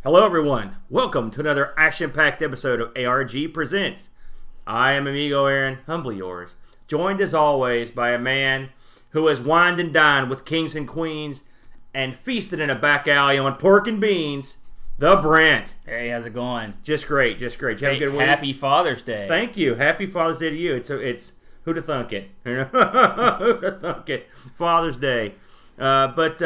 Hello everyone, welcome to another action-packed episode of ARG Presents. I am Amigo Aaron, humbly yours, joined as always by a man who has wined and dined with kings and queens and feasted in a back alley on pork and beans, the Brent. Hey, how's it going? Just great. Did you have a good week? Happy Father's Day. Thank you. Happy Father's Day to you. It's who'da thunk it? Who'da thunk it? Father's Day. But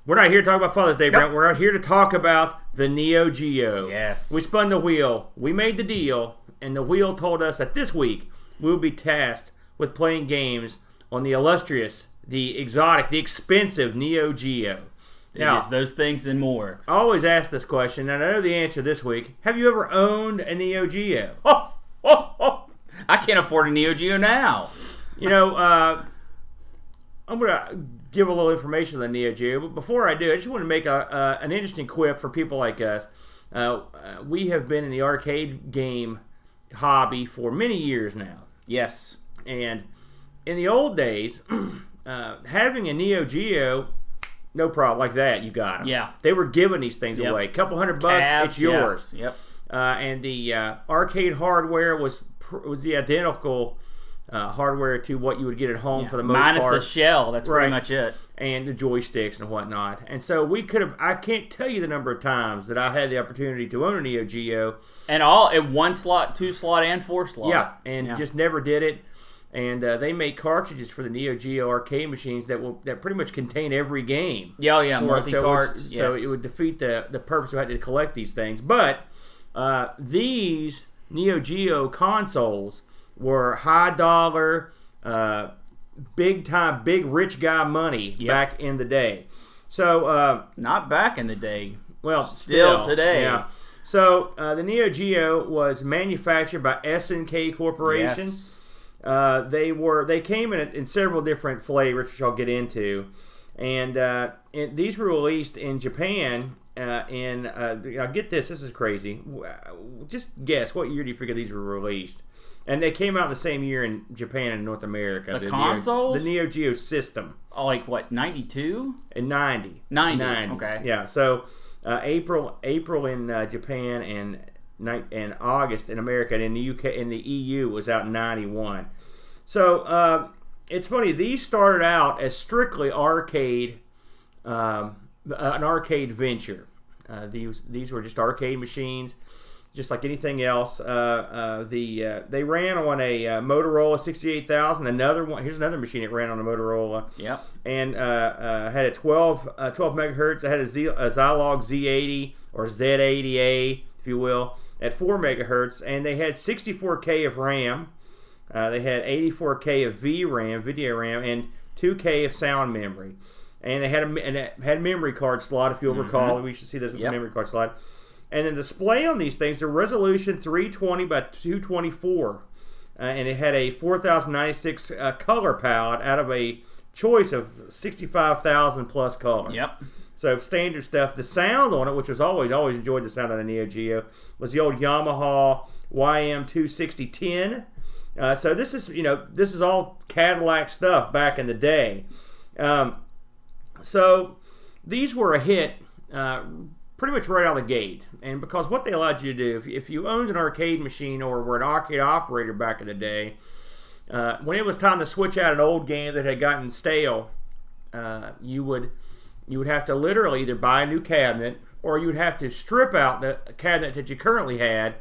we're not here to talk about Father's Day, Brent. We're out here to talk about the Neo Geo. Yes. We spun the wheel. We made the deal, and the wheel told us that this week we will be tasked with playing games on the illustrious, the exotic, the expensive Neo Geo. Now, it's those things and more. I always ask this question, and I know the answer this week. Have you ever owned a Neo Geo? I can't afford a Neo Geo now. You know, I'm going to give a little information on the Neo Geo, but before I do, I just want to make an interesting quip for people like us. We have been in the arcade game hobby for many years now. Yes. And in the old days, having a Neo Geo, no problem, like that, you got them. Yeah. They were giving these things away. A couple $100, it's yours. Yes. Yep. And the arcade hardware was the identical hardware to what you would get at home for the most part. Minus the shell, that's pretty much it. And the joysticks and whatnot. And so we could have, I can't tell you the number of times that I had the opportunity to own a Neo Geo. And all in 1 slot, 2 slot, and 4 slot. Yeah, and just never did it. And they make cartridges for the Neo Geo arcade machines that pretty much contain every game. Yeah, multi-carts. So it would defeat the purpose of having to collect these things. But these Neo Geo consoles were high dollar, big time, big rich guy money back in the day. So not back in the day. Well, still today. Yeah. So the Neo Geo was manufactured by S&K Corporation. Yes. They came in several different flavors, which I'll get into, and these were released in Japan. Now get this is crazy. Just guess, what year do you figure these were released? And they came out the same year in Japan and North America. The consoles? The Neo Geo system. Oh, like what, 92? In 90. 90. Okay. Yeah, so April in Japan and August in America, and in the UK and the EU was out in 91. So it's funny, these started out as strictly arcade, an arcade venture. These were just arcade machines, just like anything else. They ran on a Motorola 68000. Here's another machine that ran on a Motorola. Yep. And had a 12 megahertz. It had a Zilog Z80 or Z80A, if you will, at 4 megahertz, and they had 64K of RAM. They had 84K of VRAM, video RAM, and 2K of sound memory. And they had a memory card slot, if you'll recall. We should see this with the memory card slot. And the display on these things, the resolution 320 by 224, and it had a 4096 color palette out of a choice of 65,000 plus colors. Yep. So standard stuff. The sound on it, which was always enjoyed the sound of the Neo Geo, was the old Yamaha YM26010. So this is all Cadillac stuff back in the day. So these were a hit pretty much right out of the gate. And because what they allowed you to do, if you owned an arcade machine or were an arcade operator back in the day, when it was time to switch out an old game that had gotten stale, you would have to literally either buy a new cabinet, or you would have to strip out the cabinet that you currently had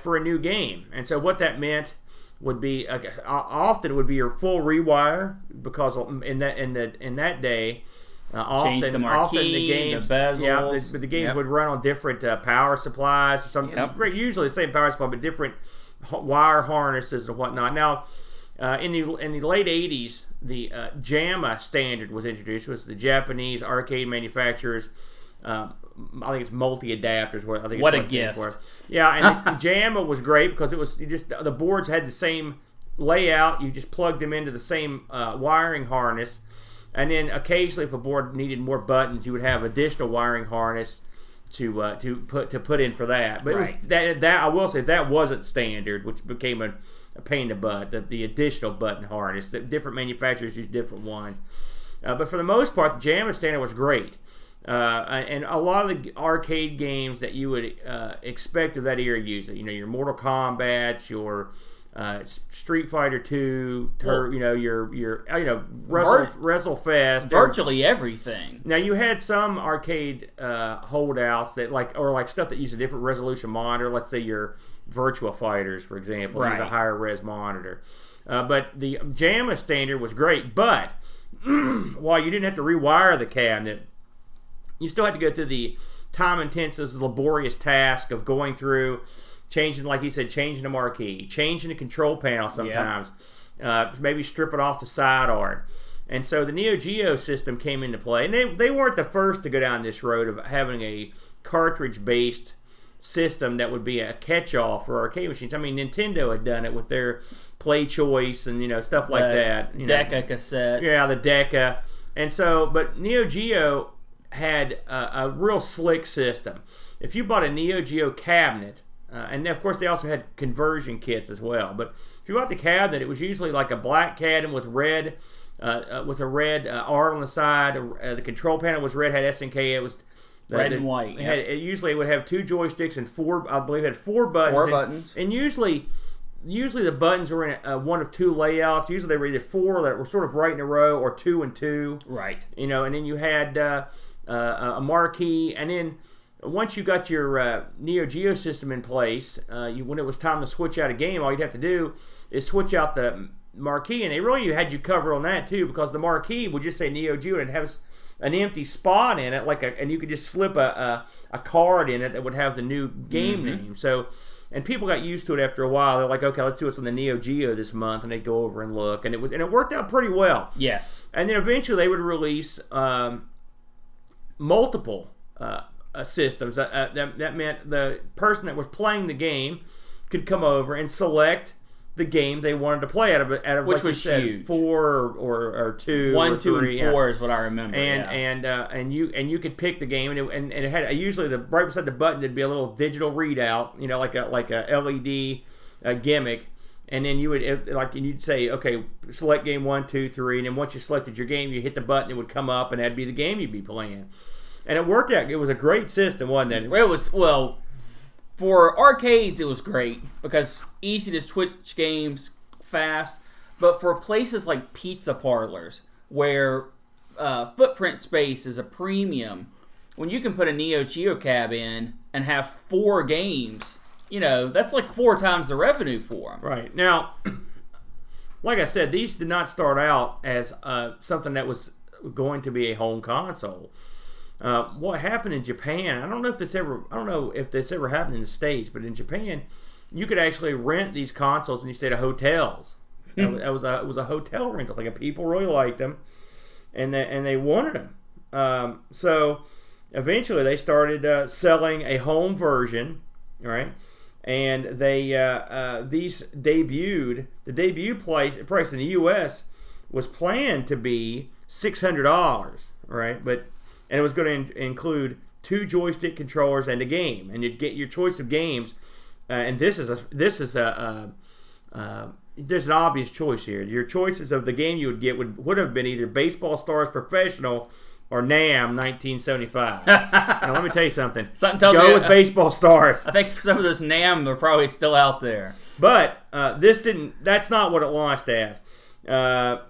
for a new game. And so what that meant would be often it would be your full rewire, because in that day, change the marquee, the games, the bezels. The games would run on different power supplies, or something. Usually the same power supply, but different wire harnesses and whatnot. Now, in the late '80s, the JAMA standard was introduced. It was the Japanese arcade manufacturers. I think it's multi-adapters. What a gift! Yeah, and the JAMA was great because it was the boards had the same layout. You just plugged them into the same wiring harness, and then occasionally, if a board needed more buttons, you would have additional wiring harness to put in for that. But it was, that I will say that wasn't standard, which became a pain in the butt. The additional button harness. Different manufacturers use different ones, but for the most part, the JAMA standard was great. And a lot of the arcade games that you would expect of that era use it. Your Mortal Kombat, your Street Fighter 2, your WrestleFest, virtually everything. Now you had some arcade holdouts that like stuff that used a different resolution monitor. Let's say your Virtua Fighters, for example, use a higher res monitor. But the JAMA standard was great, but while you didn't have to rewire the cabinet, you still had to go through the time-intensive, laborious task of going through, changing, like you said, changing the marquee, changing the control panel sometimes, maybe strip it off the side art. And so the Neo Geo system came into play. And they weren't the first to go down this road of having a cartridge-based system that would be a catch-all for arcade machines. I mean, Nintendo had done it with their Play Choice and, stuff like that. Deca cassettes. Yeah, the Deca. And so, but Neo Geo had a real slick system. If you bought a Neo Geo cabinet, and of course they also had conversion kits as well, but if you bought the cabinet, it was usually like a black cabinet with red, with a red art on the side. The control panel was red, had SNK. It was red and white. Usually it would have 2 joysticks and 4. I believe it had 4 buttons. 4 buttons. And usually the buttons were in one of 2 layouts. Usually they were either 4 that were sort of right in a row, or 2 and 2. Right. And then you had a marquee, and then once you got your Neo Geo system in place, when it was time to switch out a game, all you'd have to do is switch out the marquee, and they really had you covered on that too, because the marquee would just say Neo Geo and have an empty spot in it, and you could just slip a card in it that would have the new game name. So, and people got used to it after a while. They're like, okay, let's see what's on the Neo Geo this month, and they'd go over and look, and it worked out pretty well. Yes. And then eventually they would release multiple systems. That meant the person that was playing the game could come over and select the game they wanted to play out of which like was said, huge. 4 or 2, 1, or 2, 3, and 4 is what I remember. And you could pick the game, and it had usually right beside the button there'd be a little digital readout, like a LED gimmick, and then you'd say, okay, select game 1, 2, 3, and then once you selected your game, you hit the button, it would come up, and that'd be the game you'd be playing. And it worked out. It was a great system, wasn't it? It was, for arcades, it was great because easy to switch games fast. But for places like pizza parlors, where footprint space is a premium, when you can put a Neo Geo cab in and have 4 games, that's like 4 times the revenue for them. Right. Now, like I said, these did not start out as something that was going to be a home console. What happened in Japan? I don't know if this ever happened in the States, but in Japan, you could actually rent these consoles when you stayed at hotels. It was a hotel rental. Like, people really liked them, and they wanted them. So eventually, they started selling a home version, right? And these debuted. The debut price in the U.S. was planned to be $600, right? And it was going to include 2 joystick controllers and a game, and you'd get your choice of games. And there's an obvious choice here. Your choices of the game you would get would have been either Baseball Stars Professional or NAM 1975. Now let me tell you something. Go with Baseball Stars. I think some of those NAM are probably still out there. But that's not what it launched as.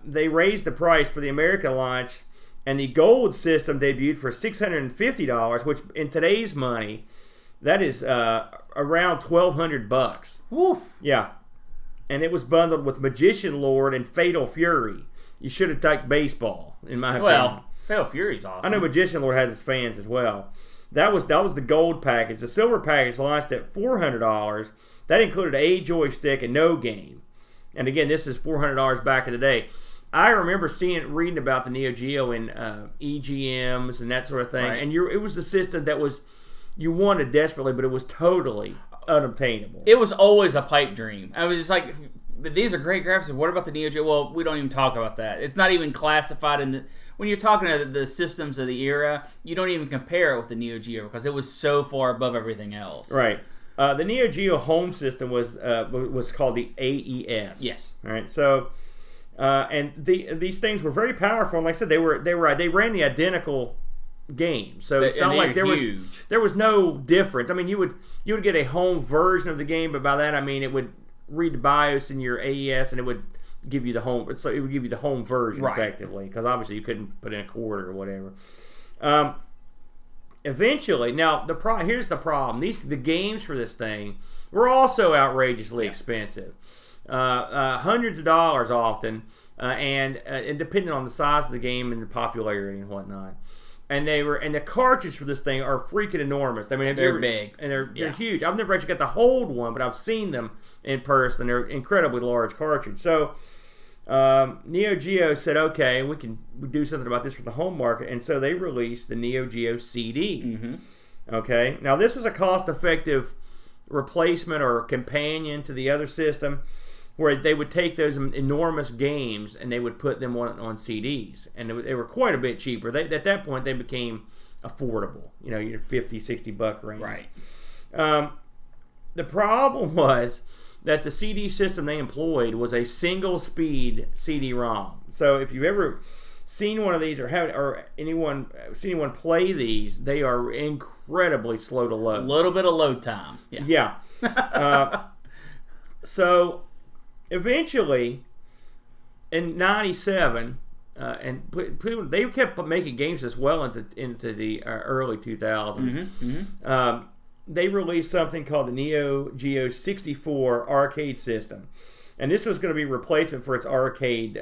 They raised the price for the American launch. And the gold system debuted for $650, which in today's money, that is around $1,200. Woo. Yeah. And it was bundled with Magician Lord and Fatal Fury. You should have taken baseball, in my opinion. Well, Fatal Fury's awesome. I know Magician Lord has his fans as well. That was the gold package. The silver package launched at $400. That included a joystick and no game. And again, this is $400 back in the day. I remember reading about the Neo Geo in EGMs and that sort of thing, right. And it was a system that you wanted desperately, but it was totally unobtainable. It was always a pipe dream. I was just like, these are great graphics. What about the Neo Geo? Well, we don't even talk about that. It's not even classified in when you're talking to the systems of the era, you don't even compare it with the Neo Geo because it was so far above everything else. Right. The Neo Geo home system was called the AES. Yes. All right. So. And these things were very powerful. And like I said, they ran the identical games. So it's not like there was no difference. I mean, you would get a home version of the game, but by that I mean it would read the BIOS in your AES and it would give you the home. So it would give you the home version effectively, because obviously you couldn't put in a quarter or whatever. Eventually, now here's the problem. The games for this thing were also outrageously expensive, hundreds of dollars often, and depending on the size of the game and the popularity and whatnot. And the cartridges for this thing are freaking enormous. I mean, they're big and they're huge. I've never actually got to hold one, but I've seen them in person. They're incredibly large cartridges. So Neo Geo said, okay, we can do something about this for the home market, and so they released the Neo Geo CD. Mm-hmm. Okay, now this was a cost-effective replacement or companion to the other system, where they would take those enormous games and they would put them on CDs, and they were quite a bit cheaper. At that point, they became affordable. You know, your $50-$60 range. Right. The problem was that the CD system they employed was a single-speed CD-ROM. So if you've ever seen one of these or anyone seen anyone play these, they are incredibly slow to load. A little bit of load time. Yeah. So eventually, in '97, and they kept making games as well into the early 2000s. Mm-hmm. They released something called the Neo Geo 64 arcade system, and this was going to be a replacement for its arcade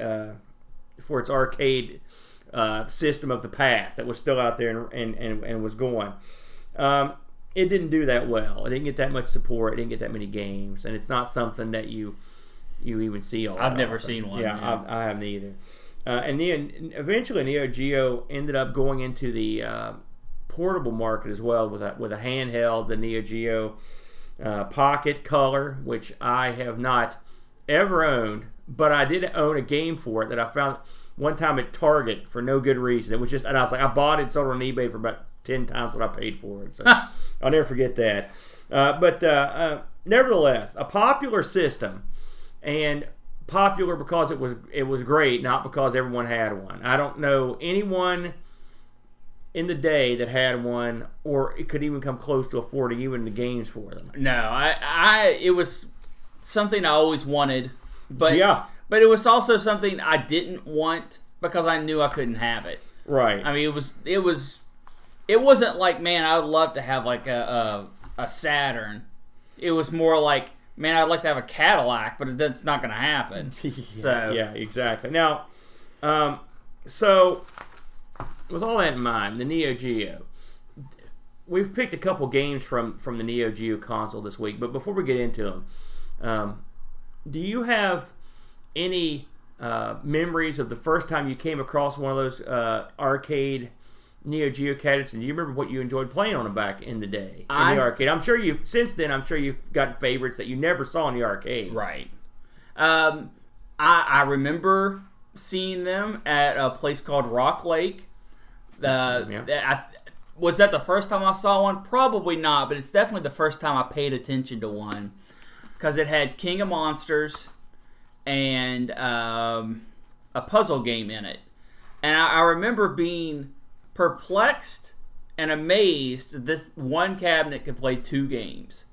system of the past that was still out there and was going. It didn't do that well. It didn't get that much support. It didn't get that many games, and it's not something that you even see all. I've never seen one. Yeah, I haven't either. And then eventually Neo Geo ended up going into the portable market as well with a handheld, the Neo Geo Pocket Color, which I have not ever owned, but I did own a game for it that I found one time at Target for no good reason. It was just, and I was like, I bought it, sold it on eBay for about 10 times what I paid for it. So I'll never forget that. But nevertheless, a popular system, and popular because it was great, not because everyone had one. I don't know anyone in the day that had one, or it could even come close to affording even the games for them. No, it was something I always wanted, but it was also something I didn't want because I knew I couldn't have it. Right. I mean, it wasn't like, man, I would love to have like a Saturn. It was more like, man, I'd like to have a Cadillac, but that's not going to happen. Yeah, exactly. Now, so with all that in mind, the Neo Geo, we've picked a couple games from the Neo Geo console this week, but before we get into them, do you have any memories of the first time you came across one of those arcade Neo Geo cabinets, and do you remember what you enjoyed playing on them back in the day in the arcade? I'm sure you've got favorites that you never saw in the arcade. Right. I remember seeing them at a place called Rock Lake. Was that the first time I saw one? Probably not, but it's definitely the first time I paid attention to one, because it had King of Monsters and a puzzle game in it. And I remember being perplexed and amazed that this one cabinet could play two games.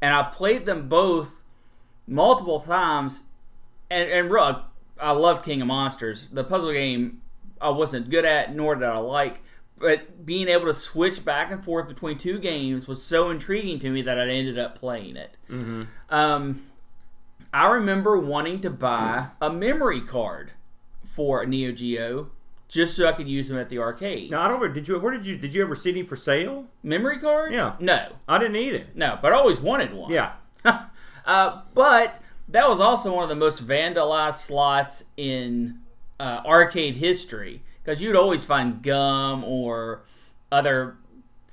And I played them both multiple times, and really, I loved King of Monsters. The puzzle game I wasn't good at, nor did I like, but being able to switch back and forth between two games was so intriguing to me that I ended up playing it. Mm-hmm. I remember wanting to buy a memory card for Neo Geo just so I could use them at the arcade. Now, I don't remember. Did you ever see any for sale? Memory cards? Yeah. No. I didn't either. No, but I always wanted one. Yeah. But that was also one of the most vandalized slots in arcade history, because you'd always find gum or other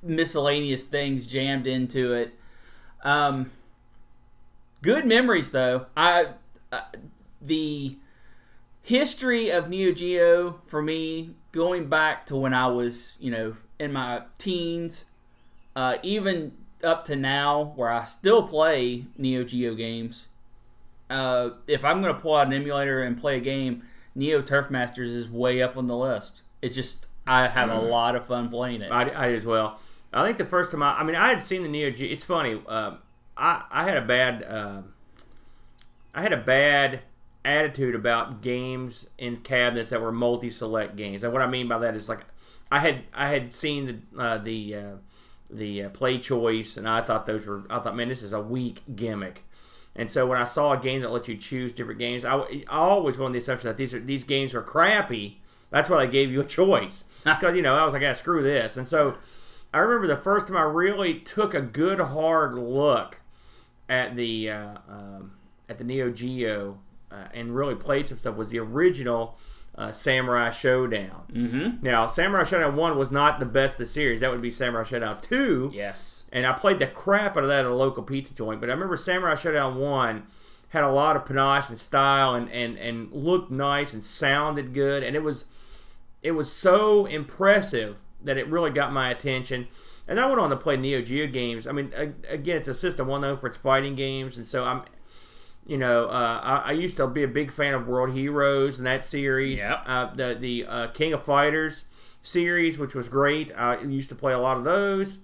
miscellaneous things jammed into it. Good memories, though. The history of Neo Geo for me, going back to when I was, in my teens, even up to now, where I still play Neo Geo games. If I'm going to pull out an emulator and play a game, Neo Turf Masters is way up on the list. It's just I have a lot of fun playing it. I as well. I think the first time I had seen the Neo Geo. It's funny. I had a bad attitude about games in cabinets that were multi-select games. And what I mean by that is like I had seen the play choice, and I thought man, this is a weak gimmick. And so when I saw a game that let you choose different games, I always went on the assumption that these games are crappy. That's why they gave you a choice. Because I was like, screw this. And so I remember the first time I really took a good hard look at the Neo Geo and really played some stuff was the original Samurai Showdown. Mm-hmm. Now, Samurai Showdown 1 was not the best of the series. That would be Samurai Showdown 2. Yes. And I played the crap out of that at a local pizza joint. But I remember Samurai Showdown 1 had a lot of panache and style and looked nice and sounded good. And it was so impressive that it really got my attention. And I went on to play Neo Geo games. I mean, again, it's a system well known for its fighting games. And so I used to be a big fan of World Heroes and that series. Yep. The King of Fighters series, which was great. I used to play a lot of those.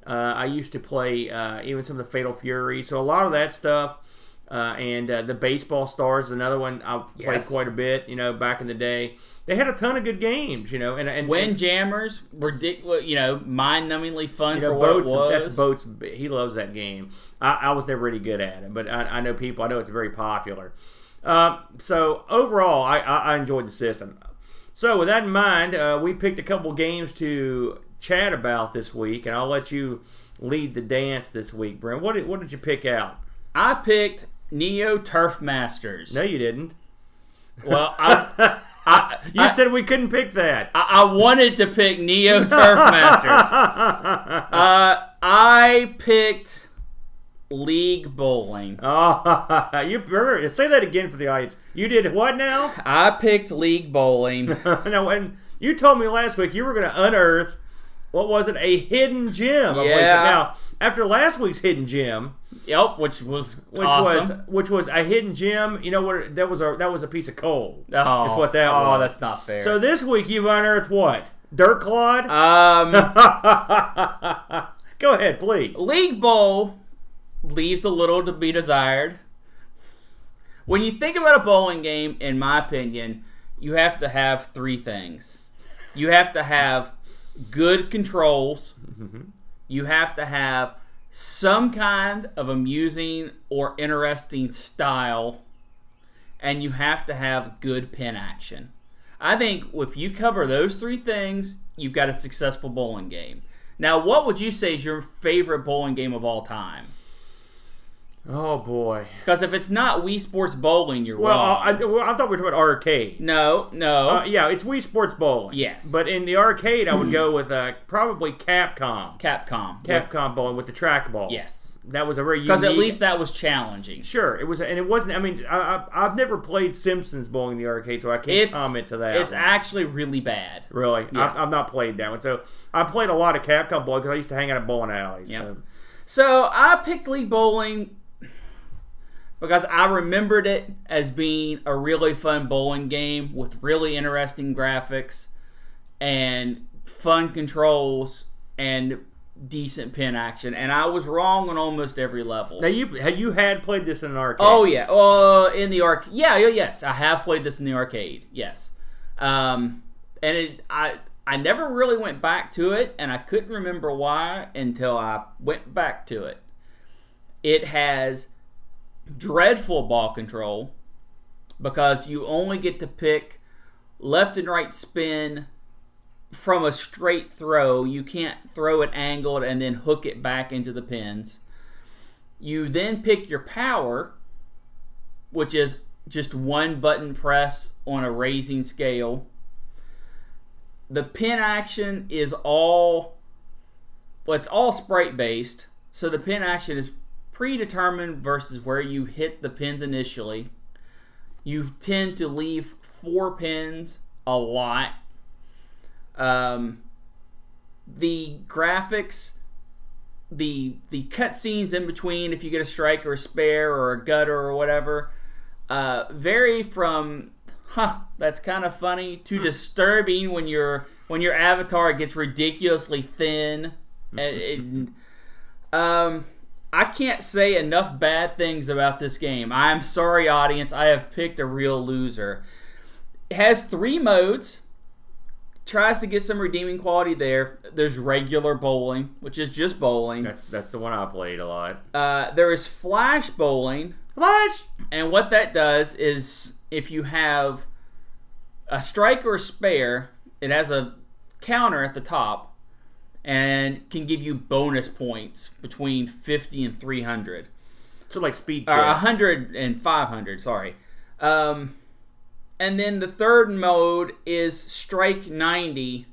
I used to play even some of the Fatal Fury. So a lot of that stuff. And the Baseball Stars is another one I played quite a bit, back in the day. They had a ton of good games, and Windjammers were mind-numbingly fun for what it was. That's Boats. He loves that game. I was never really good at it, but I know people. I know it's very popular. So overall, I enjoyed the system. So with that in mind, we picked a couple games to chat about this week, and I'll let you lead the dance this week, Brent. What did you pick out? I picked Neo Turf Masters. No, you didn't. Well, you said we couldn't pick that. I wanted to pick Neo Turf Masters. I picked League Bowling. Oh, you remember? Say that again for the audience. You did what now? I picked League Bowling. Now, when you told me last week you were going to unearth, what was it, a hidden gem? Yeah. Now, after last week's hidden gem, yep, which was awesome. which was a hidden gem. You know what? That was a piece of coal. Oh, is what that was. Oh, that's not fair. So this week you've unearthed what? Dirt clod? Go ahead, please. League Bowl leaves a little to be desired. When you think about a bowling game, in my opinion, you have to have three things. You have to have good controls. Mm-hmm. You have to have some kind of amusing or interesting style, and you have to have good pin action. I think if you cover those three things, you've got a successful bowling game. Now, what would you say is your favorite bowling game of all time? Oh, boy. Because if it's not Wii Sports Bowling, you're wrong. I thought we were talking about arcade. No. Yeah, it's Wii Sports Bowling. Yes. But in the arcade, I would go with probably Capcom. Capcom Bowling with the trackball. Yes. That was a very unique... Because at least that was challenging. Sure. It was, and it wasn't... I mean, I've never played Simpsons Bowling in the arcade, so I can't comment to that. It's actually really bad. Really? Yeah. I've not played that one. So I played a lot of Capcom Bowling because I used to hang out at bowling alleys. Yep. So I picked League Bowling because I remembered it as being a really fun bowling game with really interesting graphics and fun controls and decent pin action. And I was wrong on almost every level. Now, you had played this in an arcade? Oh, yeah. In the arcade. Yeah, yes. I have played this in the arcade. Yes. And I never really went back to it, and I couldn't remember why until I went back to it. It has dreadful ball control because you only get to pick left and right spin from a straight throw. You can't throw it angled and then hook it back into the pins. You then pick your power, which is just one button press on a raising scale. The pin action is it's all sprite based, so the pin action is predetermined versus where you hit the pins initially. You tend to leave 4 pins a lot. The graphics, the cutscenes in between, if you get a strike or a spare or a gutter or whatever, vary from that's kind of funny to disturbing when you're when your avatar gets ridiculously thin. I can't say enough bad things about this game. I'm sorry, audience. I have picked a real loser. It has 3 modes. Tries to get some redeeming quality there. There's regular bowling, which is just bowling. That's the one I played a lot. There is flash bowling. Flash! And what that does is if you have a strike or a spare, it has a counter at the top and can give you bonus points between 50 and 300. So like speed chess. 100 and 500, sorry. And then the third mode is strike 90,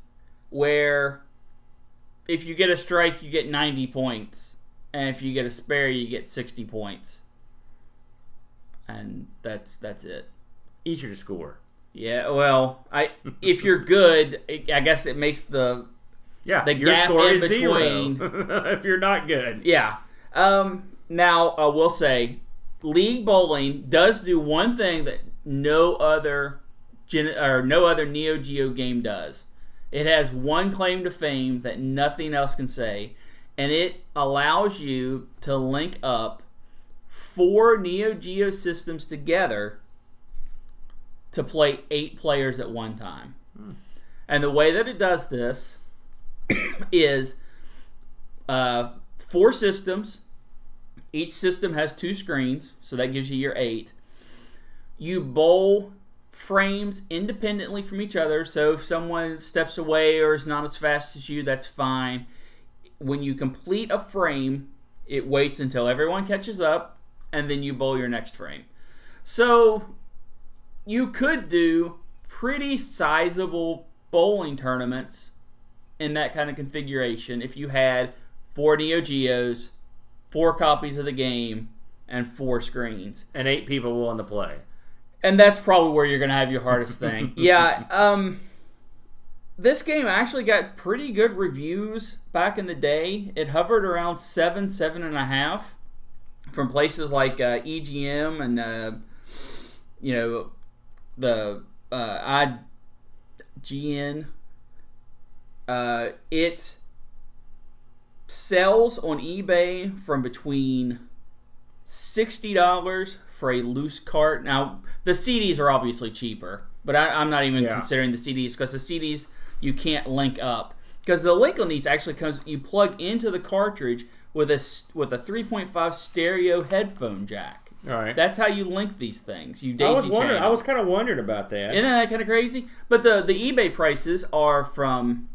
where if you get a strike, you get 90 points. And if you get a spare, you get 60 points. And that's it. Easier to score. Yeah, well, if you're good, I guess it makes the your gap score in is between. 0 if you're not good. Yeah. Now I will say, League Bowling does do one thing that no other Neo Geo game does. It has one claim to fame that nothing else can say, and it allows you to link up 4 Neo Geo systems together to play 8 players at one time. And the way that it does this is 4 systems. Each system has 2 screens, so that gives you your 8. You bowl frames independently from each other, so if someone steps away or is not as fast as you, that's fine. When you complete a frame, it waits until everyone catches up, and then you bowl your next frame. So you could do pretty sizable bowling tournaments in that kind of configuration if you had 4 Neo Geos, 4 copies of the game, and 4 screens. And 8 people willing to play. And that's probably where you're going to have your hardest thing. Yeah, this game actually got pretty good reviews back in the day. It hovered around 7.5 from places like EGM and, the IGN. It sells on eBay from between $60 for a loose cart. Now, the CDs are obviously cheaper, but I'm not even considering the CDs, because the CDs you can't link up. Because the link on these actually comes, you plug into the cartridge with a 3.5 stereo headphone jack. All right. That's how you link these things. You I was kind of wondering about that. Isn't that kind of crazy? But the eBay prices are from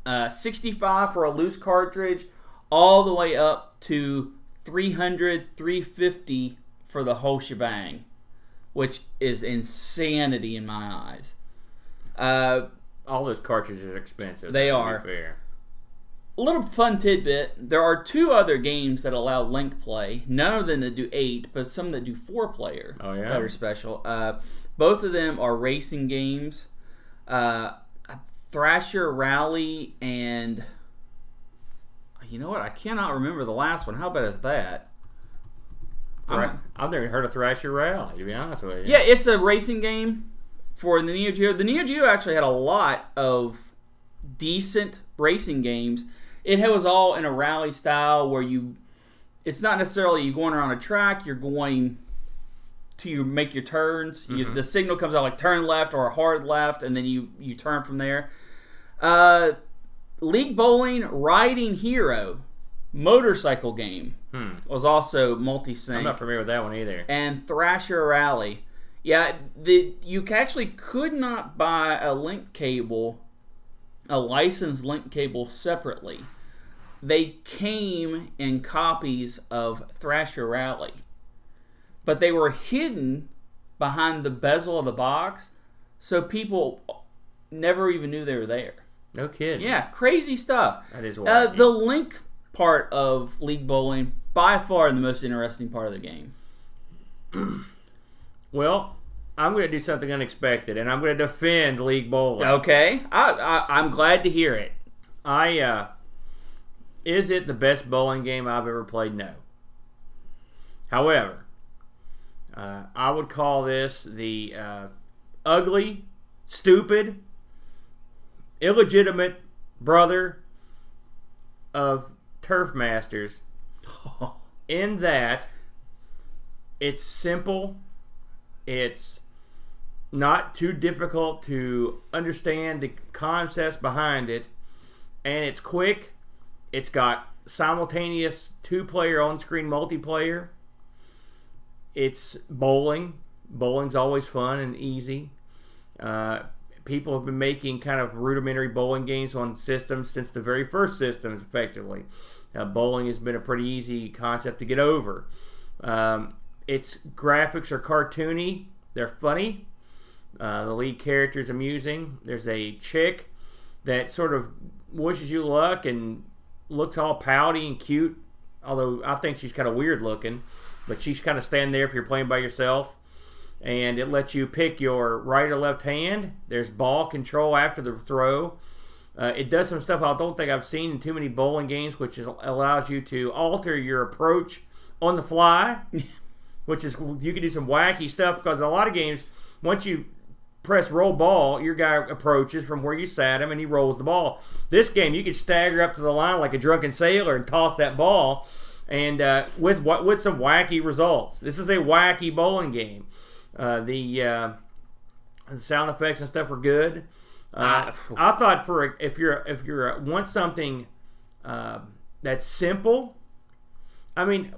$65 for a loose cartridge all the way up to $300, $350 for the whole shebang, which is insanity in my eyes. All those cartridges are expensive. They are. Fair. A little fun tidbit, there are 2 other games that allow link play. None of them that do 8, but some that do 4 player. Oh, yeah? That are special. Both of them are racing games. Thrasher Rally and... You know what? I cannot remember the last one. How bad is that? I've never heard of Thrasher Rally, to be honest with you. Yeah, it's a racing game for the Neo Geo. The Neo Geo actually had a lot of decent racing games. It was all in a rally style where it's not necessarily you going around a track, you're going to make your turns. Mm-hmm. The signal comes out like turn left or a hard left, and then you turn from there. League Bowling Riding Hero motorcycle game was also multi-sync. I'm not familiar with that one either. And Thrasher Rally. Yeah, you actually could not buy a link cable, a licensed link cable separately. They came in copies of Thrasher Rally, but they were hidden behind the bezel of the box, so people never even knew they were there. No kidding. Yeah, crazy stuff. That is wacky. The link part of League Bowling, by far the most interesting part of the game. Well, I'm going to do something unexpected, and I'm going to defend League Bowling. Okay, I'm glad to hear it. Is it the best bowling game I've ever played? No. However, I would call this the ugly, stupid, illegitimate brother of Turf Masters in that it's simple, it's not too difficult to understand the concepts behind it, and it's quick. It's got simultaneous 2-player on-screen multiplayer. It's bowling. Bowling's always fun and easy. People have been making kind of rudimentary bowling games on systems since the very first systems, effectively. Bowling has been a pretty easy concept to get over. Its graphics are cartoony. They're funny. The lead character is amusing. There's a chick that sort of wishes you luck and looks all pouty and cute, although I think she's kind of weird looking, but she's kind of standing there if you're playing by yourself. And it lets you pick your right or left hand. There's ball control after the throw. It does some stuff I don't think I've seen in too many bowling games, which allows you to alter your approach on the fly, which is, you can do some wacky stuff, because a lot of games, once you press roll ball, your guy approaches from where you sat him and he rolls the ball. This game, you can stagger up to the line like a drunken sailor and toss that ball, and with some wacky results. This is a wacky bowling game. The sound effects and stuff were good. I thought if you want something that's simple, I mean,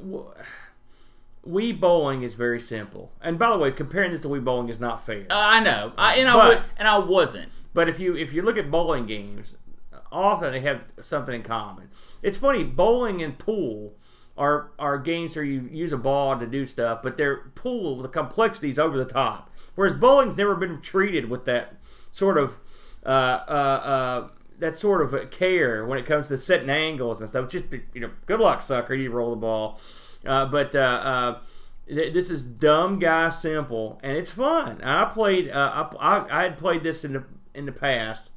Wii bowling is very simple. And by the way, comparing this to Wii bowling is not fair. I know, I wasn't. But if you look at bowling games, often they have something in common. It's funny, bowling and pool are games where you use a ball to do stuff, but their pool, the complexity's over the top. Whereas bowling's never been treated with that sort of care when it comes to setting angles and stuff. Just, good luck, sucker. You roll the ball. This is dumb guy simple, and it's fun. And I played. I had played this in the past,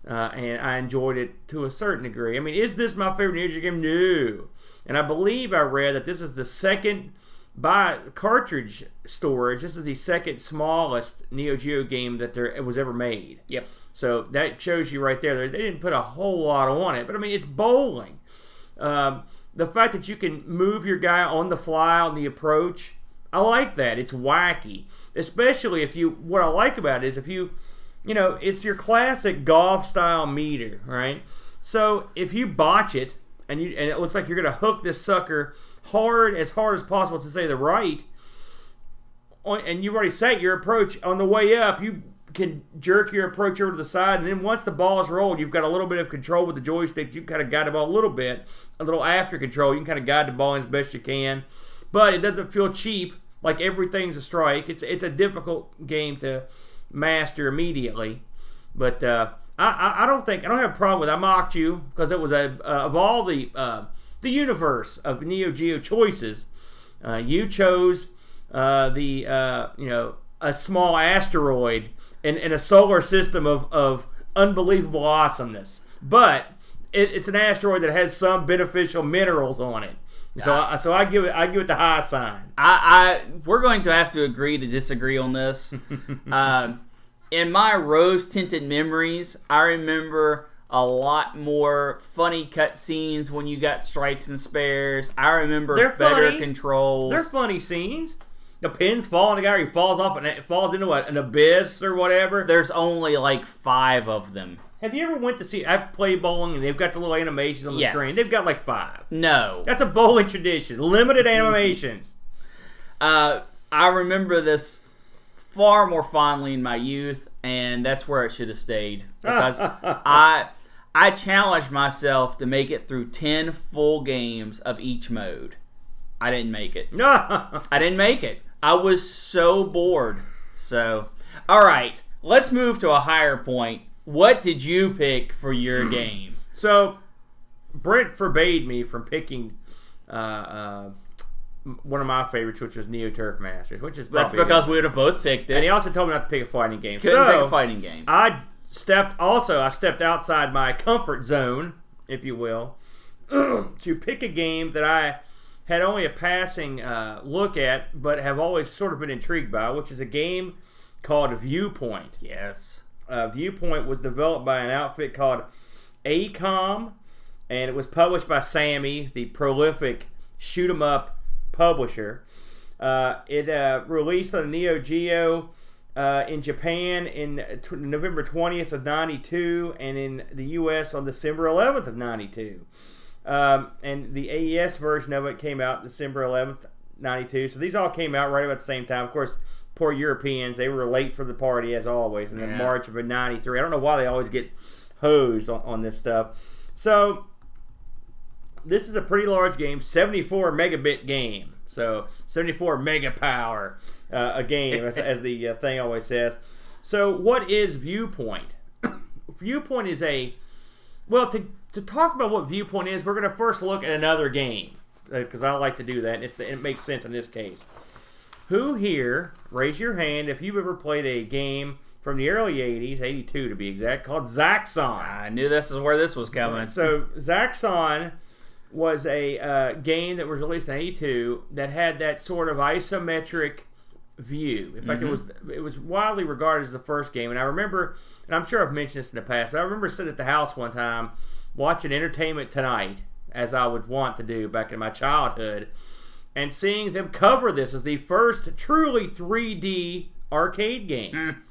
and I enjoyed it to a certain degree. I mean, is this my favorite Neo Geo game? No. And I believe I read that this is the second, by cartridge storage, this is the second smallest Neo Geo game that there was ever made. Yep. So that shows you right there. They didn't put a whole lot on it, but I mean, it's bowling. The fact that you can move your guy on the fly on the approach, I like that. It's wacky, especially what I like about it is it's your classic golf style meter, right? So if you botch it, and it looks like you're going to hook this sucker as hard as possible to say the right, and you've already set your approach on the way up, you can jerk your approach over to the side, and then once the ball is rolled, you've got a little bit of control with the joystick. You kind of guide the ball a little after control. You can kind of guide the ball in as best you can, but it doesn't feel cheap, like everything's a strike. It's a difficult game to master immediately, but I don't have a problem with it. I mocked you because it was of all the universe of Neo Geo choices, you chose a small asteroid in a solar system of unbelievable awesomeness. But it's an asteroid that has some beneficial minerals on it. So I give it the high sign. We're going to have to agree to disagree on this. In my rose-tinted memories, I remember a lot more funny cutscenes when you got strikes and spares. I remember better controls. They're funny scenes. The pins fall on the guy, or he falls off and it falls into an abyss or whatever. There's only like 5 of them. Have you ever went to see? I've played bowling, and they've got the little animations on the screen. They've got like 5. No, that's a bowling tradition. Limited animations. I remember this far more fondly in my youth, and that's where it should have stayed, because I challenged myself to make it through 10 full games of each mode. I didn't make it. I didn't make it. I was so bored. So, all right, let's move to a higher point. What did you pick for your game? So, Brent forbade me from picking one of my favorites, which was Neo Turf Masters, which is that's because we would have both picked it. And he also told me not to pick a fighting game. Couldn't pick a fighting game. I stepped outside my comfort zone, if you will, to pick a game that I had only a passing look at, but have always sort of been intrigued by, which is a game called Viewpoint. Yes. Viewpoint was developed by an outfit called ACOM, and it was published by Sammy, the prolific shoot 'em up publisher. It released on Neo Geo in Japan in November 20th of 92, and in the US on December 11th of 92. And the AES version of it came out December 11th, 92. So these all came out right about the same time. Of course, poor Europeans, they were late for the party as always. And in March of 93, I don't know why they always get hosed on this stuff. So this is a pretty large game, 74 megabit game. So 74 mega power a game, as the thing always says. So what is Viewpoint? Viewpoint is well, to talk about what Viewpoint is, we're going to first look at another game, because I like to do that, and it makes sense in this case. Who here, raise your hand if you've ever played a game from the early 80s, 82 to be exact, called Zaxxon. I knew this is where this was coming. So Zaxxon was a game that was released in 82 that had that sort of isometric view. In fact, it was widely regarded as the first game. And I remember, and I'm sure I've mentioned this in the past, but I remember sitting at the house one time watching Entertainment Tonight, as I would want to do back in my childhood, and seeing them cover this as the first truly 3D arcade game.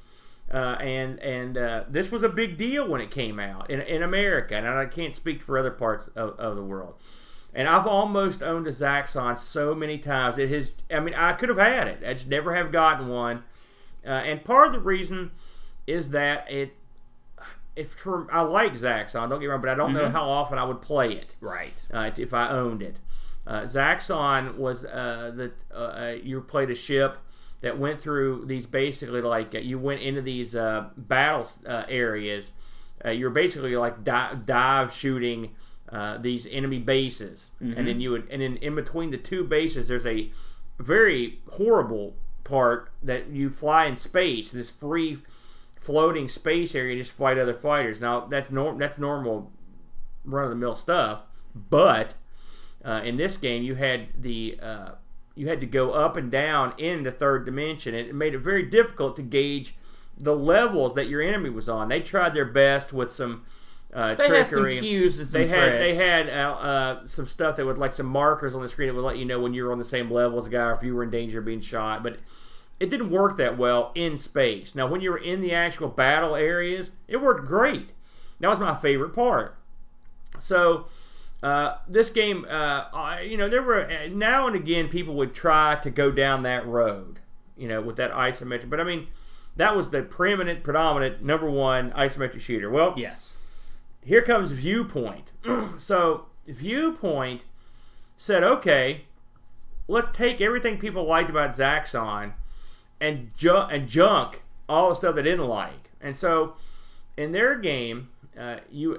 And this was a big deal when it came out in America, and I can't speak for other parts of the world. And I've almost owned a Zaxxon so many times. I could have had it. I just never have gotten one. And part of the reason is that I like Zaxxon, don't get me wrong, but I don't know how often I would play it. Right. If I owned it. Zaxxon was you played a ship that went through these, basically like you went into these battle areas. You're basically like dive shooting these enemy bases, and then in between the two bases, there's a very horrible part that you fly in space, this free floating space area, just fight other fighters. Now that's normal run of the mill stuff, but in this game you had to go up and down in the third dimension. It made it very difficult to gauge the levels that your enemy was on. They tried their best with some trickery. They had some cues and some tricks. They had some stuff that would, like some markers on the screen that would let you know when you were on the same level as a guy or if you were in danger of being shot. But it didn't work that well in space. Now, when you were in the actual battle areas, it worked great. That was my favorite part. So this game, there were now and again people would try to go down that road, with that isometric. But I mean, that was the predominant #1 isometric shooter. Well, yes. Here comes Viewpoint. So Viewpoint said, okay, let's take everything people liked about Zaxxon and junk all the stuff they didn't like. And so in their game, you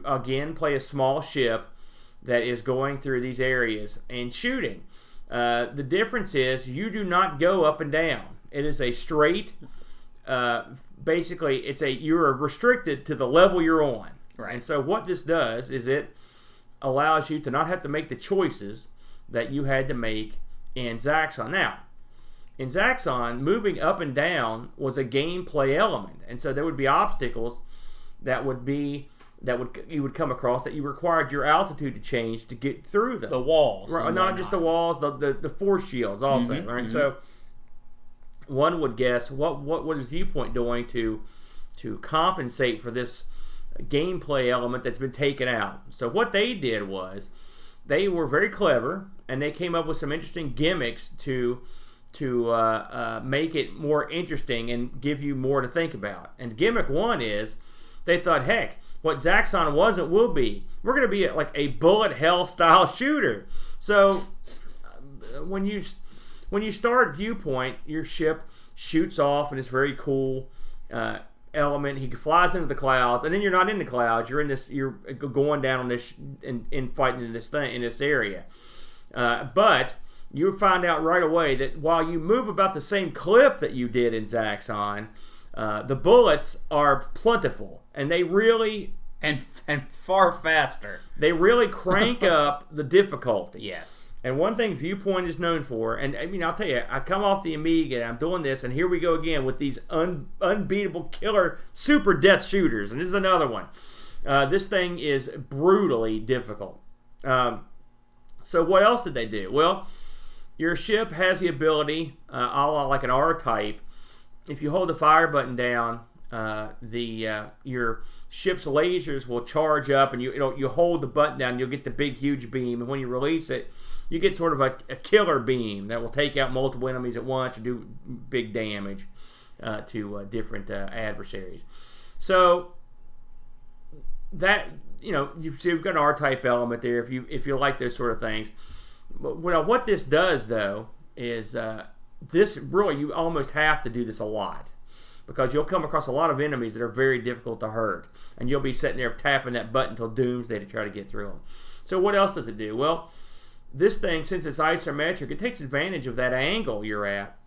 again play a small ship that is going through these areas and shooting. The difference is you do not go up and down. It is a straight, basically you're restricted to the level you're on. Right. And so what this does is it allows you to not have to make the choices that you had to make in Zaxxon. Now, in Zaxxon, moving up and down was a gameplay element, and so there would be obstacles you would come across that you required your altitude to change to get through them. The walls, right? Not just the walls, the force shields also, right? So one would guess what is Viewpoint doing to compensate for this gameplay element that's been taken out. So what they did was they were very clever, and they came up with some interesting gimmicks to make it more interesting and give you more to think about. And gimmick one is they thought, heck, what Zaxxon wasn't will be. We're going to be like a bullet hell style shooter. So when you start Viewpoint, your ship shoots off, and it's very cool element. He flies into the clouds, and then you're not in the clouds. You're going down on this and fighting in this area. But you find out right away that while you move about the same clip that you did in Zaxxon, the bullets are plentiful, and they really and far faster. They really crank up the difficulty. Yes. And one thing Viewpoint is known for, and I mean, I'll tell you, I come off the Amiga and I'm doing this, and here we go again with these unbeatable killer super death shooters. And this is another one. This thing is brutally difficult. So what else did they do? Well, your ship has the ability, a la like an R-type, if you hold the fire button down, your ship's lasers will charge up, and you hold the button down, you'll get the big huge beam, and when you release it, you get sort of a killer beam that will take out multiple enemies at once and do big damage to different adversaries. So that, you've got an R-type element there if you like those sort of things. But what this does though is this really, you almost have to do this a lot, because you'll come across a lot of enemies that are very difficult to hurt, and you'll be sitting there tapping that button till doomsday to try to get through them. So what else does it do? Well, this thing, since it's isometric, it takes advantage of that angle you're at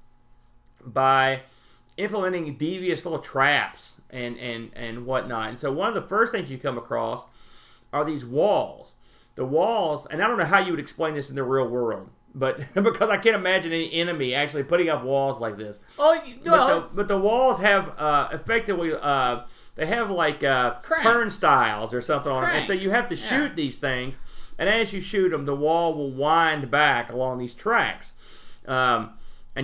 by implementing devious little traps and whatnot. And so one of the first things you come across are these walls. The walls, and I don't know how you would explain this in the real world, but because I can't imagine any enemy actually putting up walls like this. Oh, but the walls have effectively they have like turnstiles or something on them, and so you have to shoot these things. And as you shoot them, the wall will wind back along these tracks, and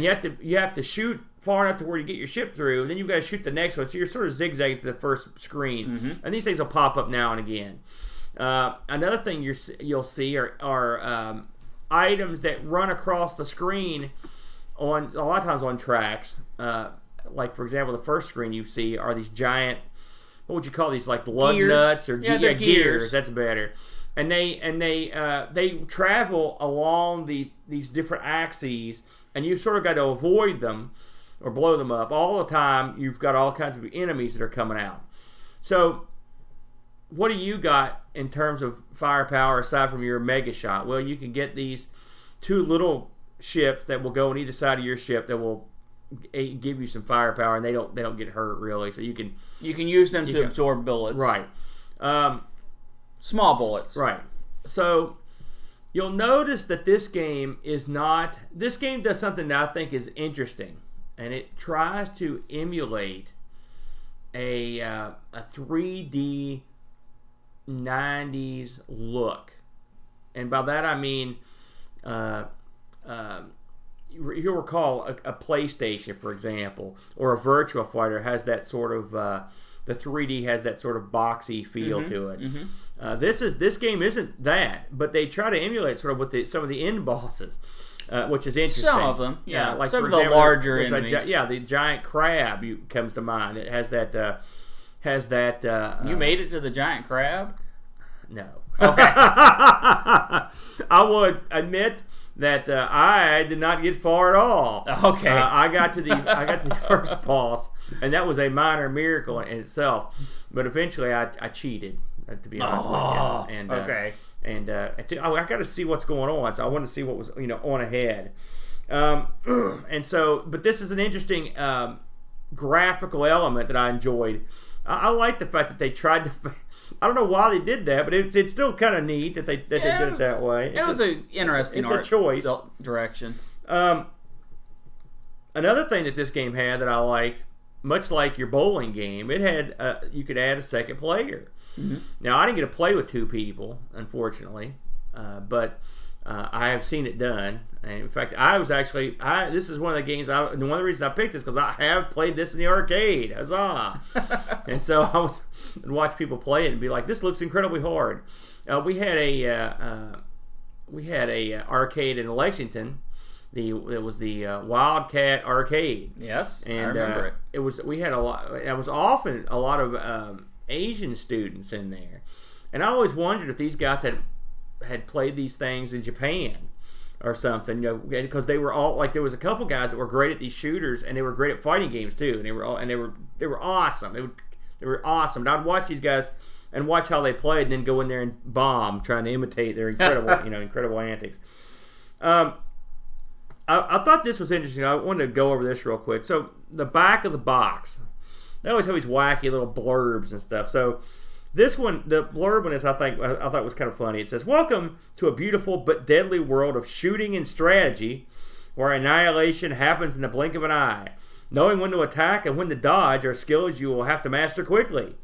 you have to shoot far enough to where you get your ship through. And then you've got to shoot the next one, so you're sort of zigzagging to the first screen. Mm-hmm. And these things will pop up now and again. Another thing you'll see are items that run across the screen on a lot of times on tracks. Like for example, the first screen you see are these giant, what would you call these, like lug nuts or gears? That's better. And they travel along these different axes, and you've sort of got to avoid them or blow them up all the time. You've got all kinds of enemies that are coming out. So what do you got in terms of firepower aside from your mega shot? Well, you can get these two little ships that will go on either side of your ship that will give you some firepower, and they don't get hurt really. So you can use them to absorb bullets. Right. Small bullets. Right. So you'll notice that this game does something that I think is interesting, and it tries to emulate a 3D 90s look. And by that I mean you'll recall a PlayStation, for example, or a Virtua Fighter has that sort of the 3D has that sort of boxy feel to it. Mm-hmm. This game isn't that, but they try to emulate sort of with some of the end bosses, which is interesting. Some of them, yeah. Like some for of the example, larger enemies. The giant crab comes to mind. It has that. You made it to the giant crab? No. Okay. I would admit that I did not get far at all. Okay. I got to the first boss, and that was a minor miracle in itself. But eventually, I cheated, to be honest with you. And, okay. I got to see what's going on, so I wanted to see what was on ahead. And so, but this is an interesting graphical element that I enjoyed. I like the fact that they tried to. I don't know why they did that, but it's still kind of neat that they did it that way. It was an interesting it's a choice direction. Another thing that this game had that I liked, much like your bowling game, it had you could add a second player. Mm-hmm. Now I didn't get to play with two people, unfortunately, but I have seen it done. And in fact, this is one of the games. One of the reasons I picked this because I have played this in the arcade. Huzzah! And so I would watch people play it and be like, "This looks incredibly hard." We had a arcade in Lexington. It was the Wildcat Arcade. Yes, and I remember it. We had a lot. It was often a lot of Asian students in there, and I always wondered if these guys had played these things in Japan or something, because they were all like, there was a couple guys that were great at these shooters, and they were great at fighting games too, and they were awesome. They were awesome. And I'd watch these guys and watch how they played, and then go in there and bomb, trying to imitate their incredible, incredible antics. I thought this was interesting. I wanted to go over this real quick. So the back of the box, they always have these wacky little blurbs and stuff. So This one, the blurb on this, I thought was kind of funny. It says, "Welcome to a beautiful but deadly world of shooting and strategy, where annihilation happens in the blink of an eye. Knowing when to attack and when to dodge are skills you will have to master quickly.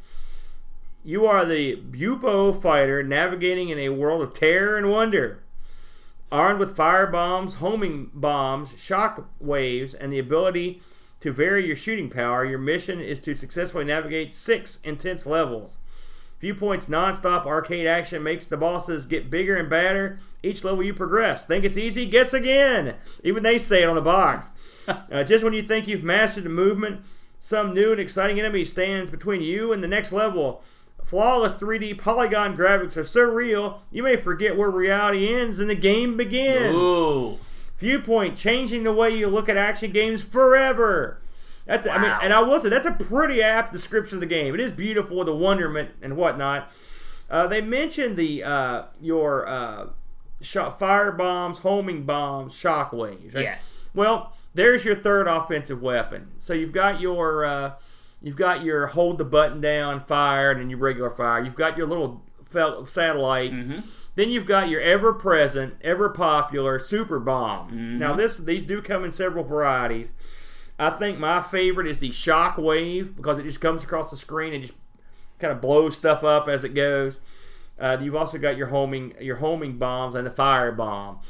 You are the Viewpoint fighter navigating in a world of terror and wonder. Armed with fire bombs, homing bombs, shock waves, and the ability to vary your shooting power, your mission is to successfully navigate 6 intense levels. Viewpoint's non-stop arcade action makes the bosses get bigger and badder each level you progress. Think it's easy? Guess again! Even they say it on the box. Just when you think you've mastered the movement, some new and exciting enemy stands between you and the next level. Flawless 3D polygon graphics are so real, you may forget where reality ends and the game begins. Ooh. Viewpoint, changing the way you look at action games forever. That's, wow. I mean, and I will say that's a pretty apt description of the game. It is beautiful, the wonderment and whatnot. They mentioned the fire bombs, homing bombs, shock waves. Right? Yes. Well, there's your third offensive weapon. So you've got your hold the button down fire and then your regular fire. You've got your little satellites. Mm-hmm. Then you've got your ever-present, ever-popular super bomb. Mm-hmm. Now these do come in several varieties. I think my favorite is the shock wave because it just comes across the screen and just kind of blows stuff up as it goes. You've also got your homing bombs and the fire bomb.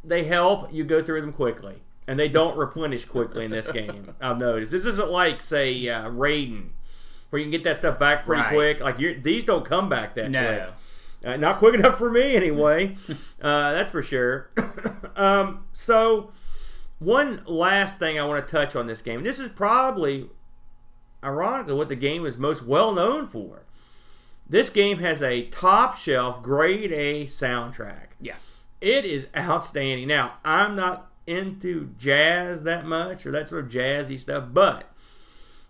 They help you go through them quickly, and they don't replenish quickly in this game. I've noticed this isn't like say Raiden, where you can get that stuff back pretty quick. Like these don't come back that quick. Not quick enough for me anyway. That's for sure. So. One last thing I want to touch on this game. This is probably, ironically, what the game is most well known for. This game has a top-shelf, grade A soundtrack. Yeah. It is outstanding. Now, I'm not into jazz that much, or that sort of jazzy stuff, but